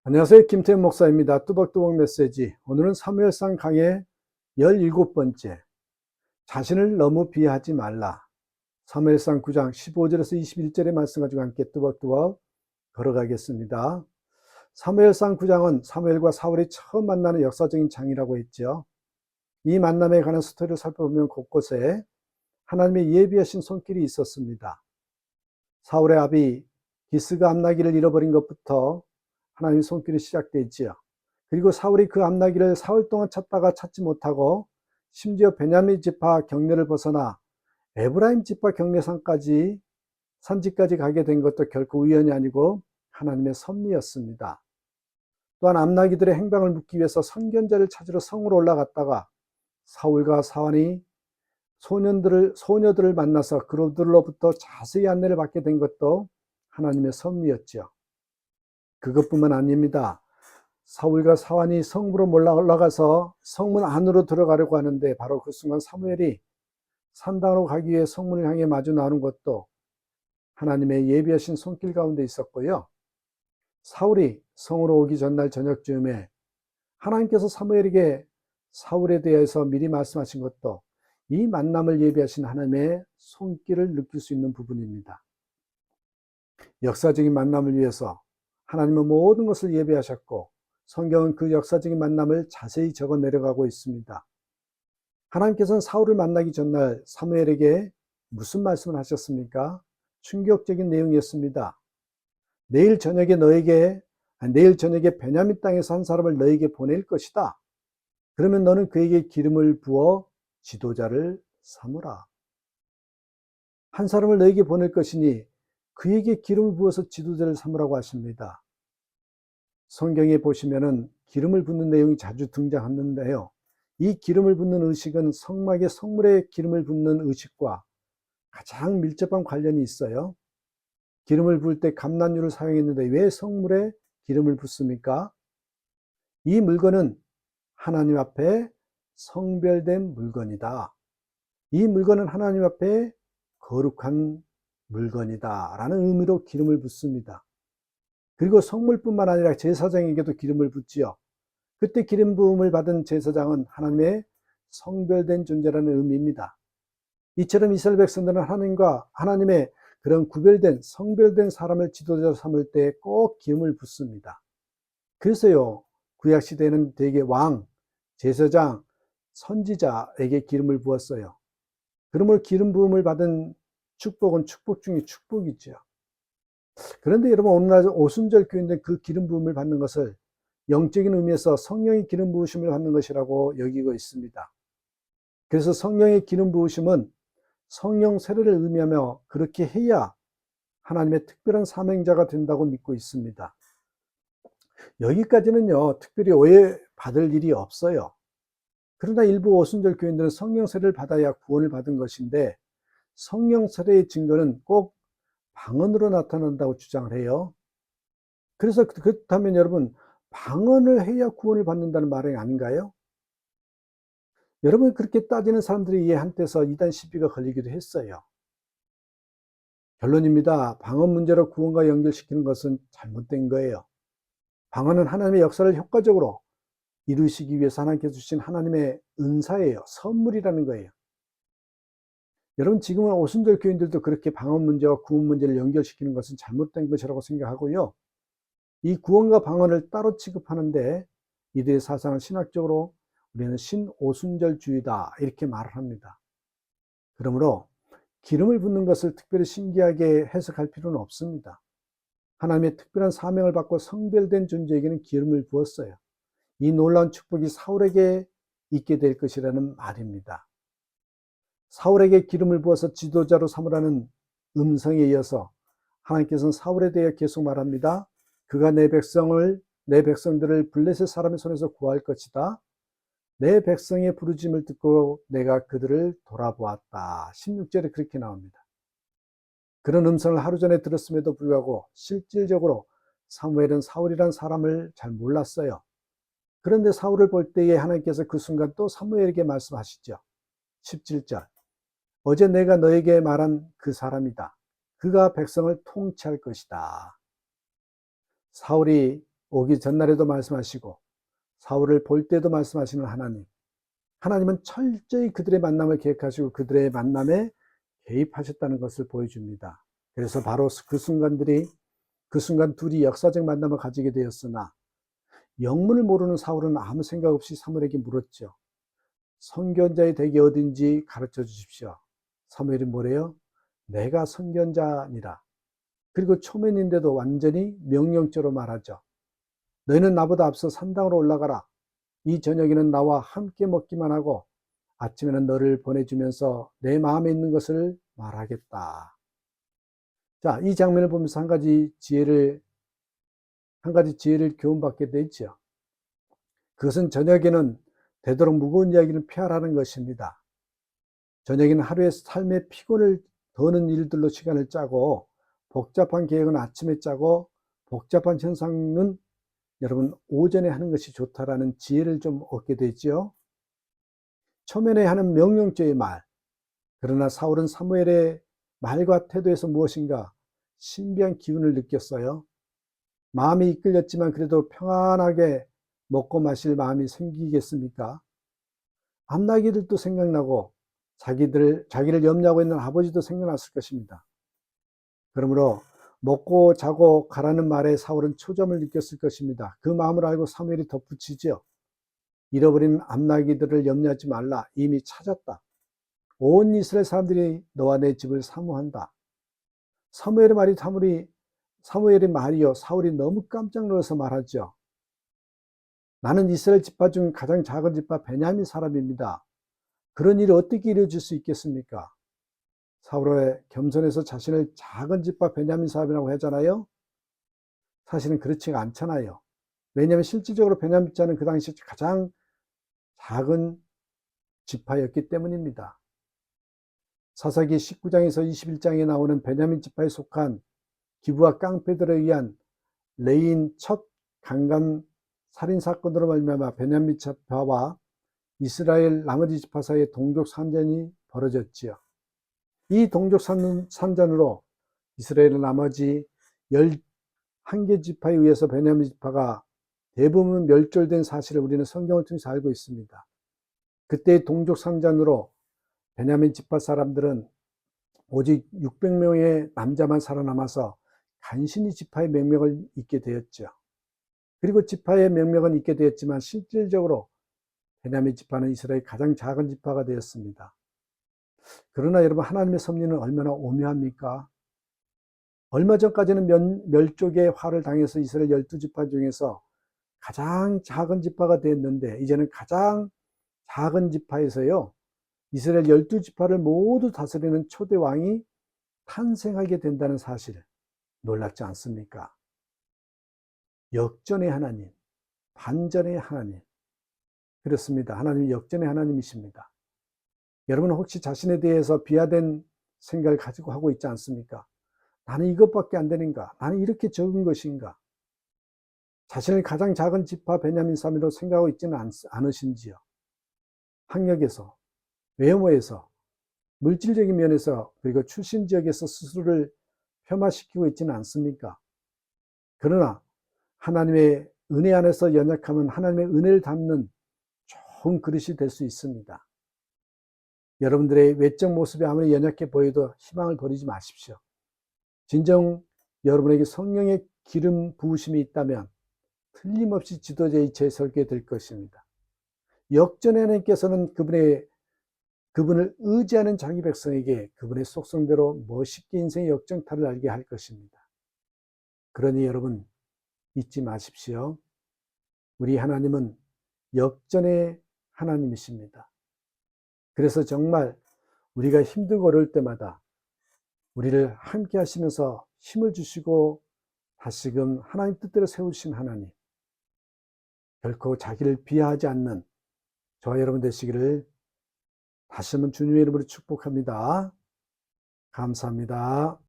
안녕하세요. 김태현 목사입니다. 뚜벅뚜벅 메시지. 오늘은 사무엘상 강의 17번째. 자신을 너무 비하하지 말라. 사무엘상 9장 15절에서 21절의 말씀 가지고 함께 뚜벅뚜벅 걸어가겠습니다. 사무엘상 9장은 사무엘과 사울이 처음 만나는 역사적인 장이라고 했죠. 이 만남에 관한 스토리를 살펴보면 곳곳에 하나님의 예비하신 손길이 있었습니다. 사울의 아비 기스가 암나기를 잃어버린 것부터 하나님의 손길이 시작되지요. 그리고 사울이 그 암나기를 사흘 동안 찾다가 찾지 못하고 심지어 베냐민 지파 경내를 벗어나 에브라임 지파 경내산까지 산지까지 가게 된 것도 결코 우연이 아니고 하나님의 섭리였습니다. 또한 암나기들의 행방을 묻기 위해서 선견자를 찾으러 성으로 올라갔다가 사울과 사환이 소녀들을 만나서 그들로부터 자세히 안내를 받게 된 것도 하나님의 섭리였죠. 그것뿐만 아닙니다. 사울과 사환이 성으로 올라가서 성문 안으로 들어가려고 하는데 바로 그 순간 사무엘이 산당으로 가기 위해 성문을 향해 마주 나오는 것도 하나님의 예비하신 손길 가운데 있었고요. 사울이 성으로 오기 전날 저녁쯤에 하나님께서 사무엘에게 사울에 대해서 미리 말씀하신 것도 이 만남을 예비하신 하나님의 손길을 느낄 수 있는 부분입니다. 역사적인 만남을 위해서 하나님은 모든 것을 예비하셨고 성경은 그 역사적인 만남을 자세히 적어 내려가고 있습니다. 하나님께서는 사울을 만나기 전날 사무엘에게 무슨 말씀을 하셨습니까? 충격적인 내용이었습니다. 내일 저녁에 베냐민 땅에서 한 사람을 너에게 보낼 것이다. 그러면 너는 그에게 기름을 부어 지도자를 삼으라. 한 사람을 너에게 보낼 것이니 그에게 기름을 부어서 지도자를 삼으라고 하십니다. 성경에 보시면은 기름을 붓는 내용이 자주 등장하는데요. 이 기름을 붓는 의식은 성막의 성물에 기름을 붓는 의식과 가장 밀접한 관련이 있어요. 기름을 부을 때 감람유를 사용했는데 왜 성물에 기름을 붓습니까? 이 물건은 하나님 앞에 성별된 물건이다. 이 물건은 하나님 앞에 거룩한 물건이다 라는 의미로 기름을 붓습니다. 그리고 성물뿐만 아니라 제사장에게도 기름을 붓지요. 그때 기름 부음을 받은 제사장은 하나님의 성별된 존재라는 의미입니다. 이처럼 이스라엘 백성들은 하나님의 그런 구별된 성별된 사람을 지도자로 삼을 때 꼭 기름을 붓습니다. 그래서요, 구약 시대에는 대개 왕, 제사장, 선지자에게 기름을 부었어요. 그러므로 기름 부음을 받은 축복은 축복 중에 축복이죠. 그런데 여러분, 오늘날 오순절 교인들 그 기름 부음을 받는 것을 영적인 의미에서 성령의 기름 부으심을 받는 것이라고 여기고 있습니다. 그래서 성령의 기름 부으심은 성령 세례를 의미하며 그렇게 해야 하나님의 특별한 사명자가 된다고 믿고 있습니다. 여기까지는요, 특별히 오해받을 일이 없어요. 그러나 일부 오순절 교인들은 성령 세례를 받아야 구원을 받은 것인데 성령 세례의 증거는 꼭 방언으로 나타난다고 주장을 해요. 그래서 그렇다면 여러분, 방언을 해야 구원을 받는다는 말이 아닌가요? 여러분, 그렇게 따지는 사람들이 이 한때서 이단 시비가 걸리기도 했어요. 결론입니다. 방언 문제로 구원과 연결시키는 것은 잘못된 거예요. 방언은 하나님의 역사를 효과적으로 이루시기 위해서 하나님께서 주신 하나님의 은사예요. 선물이라는 거예요. 여러분, 지금은 오순절 교인들도 그렇게 방언 문제와 구원 문제를 연결시키는 것은 잘못된 것이라고 생각하고요. 이 구원과 방언을 따로 취급하는데 이들의 사상은 신학적으로 우리는 신오순절주의다 이렇게 말을 합니다. 그러므로 기름을 붓는 것을 특별히 신기하게 해석할 필요는 없습니다. 하나님의 특별한 사명을 받고 성별된 존재에게는 기름을 부었어요. 이 놀라운 축복이 사울에게 있게 될 것이라는 말입니다. 사울에게 기름을 부어서 지도자로 삼으라는 음성에 이어서 하나님께서는 사울에 대해 계속 말합니다. 그가 내 백성들을 블레셋 사람의 손에서 구할 것이다. 내 백성의 부르짖음을 듣고 내가 그들을 돌아보았다. 16절에 그렇게 나옵니다. 그런 음성을 하루 전에 들었음에도 불구하고 실질적으로 사무엘은 사울이란 사람을 잘 몰랐어요. 그런데 사울을 볼 때에 하나님께서 그 순간 또 사무엘에게 말씀하시죠. 17절. 어제 내가 너에게 말한 그 사람이다. 그가 백성을 통치할 것이다. 사울이 오기 전날에도 말씀하시고 사울을 볼 때도 말씀하시는 하나님. 하나님은 철저히 그들의 만남을 계획하시고 그들의 만남에 개입하셨다는 것을 보여줍니다. 그래서 바로 그 순간 둘이 역사적 만남을 가지게 되었으나 영문을 모르는 사울은 아무 생각 없이 사무엘에게 물었죠. 선견자의 댁이 어딘지 가르쳐 주십시오. 사무엘이 뭐래요? 내가 선견자니라. 그리고 초면인데도 완전히 명령조로 말하죠. 너희는 나보다 앞서 산당으로 올라가라. 이 저녁에는 나와 함께 먹기만 하고 아침에는 너를 보내주면서 내 마음에 있는 것을 말하겠다. 자, 이 장면을 보면서 한 가지 지혜를 교훈받게 되죠. 그것은 저녁에는 되도록 무거운 이야기는 피하라는 것입니다. 저녁에는 하루의 삶의 피곤을 더는 일들로 시간을 짜고 복잡한 계획은 아침에 짜고 복잡한 현상은 여러분 오전에 하는 것이 좋다라는 지혜를 좀 얻게 되죠. 초면에 하는 명령조의 말, 그러나 사울은 사무엘의 말과 태도에서 무엇인가 신비한 기운을 느꼈어요. 마음이 이끌렸지만 그래도 평안하게 먹고 마실 마음이 생기겠습니까? 앞나기들도 생각나고 자기를 염려하고 있는 아버지도 생각났을 것입니다. 그러므로 먹고 자고 가라는 말에 사울은 초점을 느꼈을 것입니다. 그 마음을 알고 사무엘이 덧붙이지요. 잃어버린 앞나기들을 염려하지 말라. 이미 찾았다. 온 이스라엘 사람들이 너와 내 집을 사모한다. 사무엘의 말이요. 사울이 너무 깜짝 놀라서 말하죠. 나는 이스라엘 지파 중 가장 작은 지파 베냐민 사람입니다. 그런 일이 어떻게 이루어질 수 있겠습니까? 사울의 겸손해서 자신을 작은 지파 베냐민 사람이라고 하잖아요. 사실은 그렇지가 않잖아요. 왜냐하면 실질적으로 베냐민 지파는 그 당시 가장 작은 지파였기 때문입니다. 사사기 19장에서 21장에 나오는 베냐민 지파에 속한 기브와 깡패들에 의한 레인 첫 강간 살인 사건으로 말미암아 베냐민 지파와 이스라엘 나머지 지파 사이에 동족 산전이 벌어졌지요. 이 동족 산전으로 이스라엘의 나머지 11개 지파에 의해서 베냐민 지파가 대부분 멸절된 사실을 우리는 성경을 통해서 알고 있습니다. 그때의 동족 산전으로 베냐민 지파 사람들은 오직 600명의 남자만 살아남아서 간신히 지파의 명명을 잇게 되었죠. 그리고 지파의 명명은 잇게 되었지만 실질적으로 베냐민 지파는 이스라엘 가장 작은 지파가 되었습니다. 그러나 여러분, 하나님의 섭리는 얼마나 오묘합니까? 얼마 전까지는 멸족의 화를 당해서 이스라엘 12지파 중에서 가장 작은 지파가 되었는데 이제는 가장 작은 지파에서요, 이스라엘 12지파를 모두 다스리는 초대 왕이 탄생하게 된다는 사실, 놀랍지 않습니까? 역전의 하나님, 반전의 하나님. 그렇습니다. 하나님이 역전의 하나님이십니다. 여러분은 혹시 자신에 대해서 비하된 생각을 가지고 하고 있지 않습니까? 나는 이것밖에 안 되는가? 나는 이렇게 적은 것인가? 자신을 가장 작은 지파 베냐민 사람으로 생각하고 있지는 않으신지요? 학력에서, 외모에서, 물질적인 면에서, 그리고 출신 지역에서 스스로를 폄하시키고 있지는 않습니까? 그러나 하나님의 은혜 안에서 연약하면 하나님의 은혜를 담는 좋은 그릇이 될 수 있습니다. 여러분들의 외적 모습이 아무리 연약해 보여도 희망을 버리지 마십시오. 진정 여러분에게 성령의 기름 부으심이 있다면 틀림없이 지도자의 위치에 서게 될 것입니다. 역전의 하나님께서는 그분을 의지하는 자기 백성에게 그분의 속성대로 멋있게 인생의 역정타를 알게 할 것입니다. 그러니 여러분, 잊지 마십시오. 우리 하나님은 역전의 하나님이십니다. 그래서 정말 우리가 힘들고 어려울 때마다 우리를 함께 하시면서 힘을 주시고 다시금 하나님 뜻대로 세우신 하나님, 결코 자기를 비하하지 않는 저와 여러분 되시기를 다시 한번 주님의 이름으로 축복합니다. 감사합니다.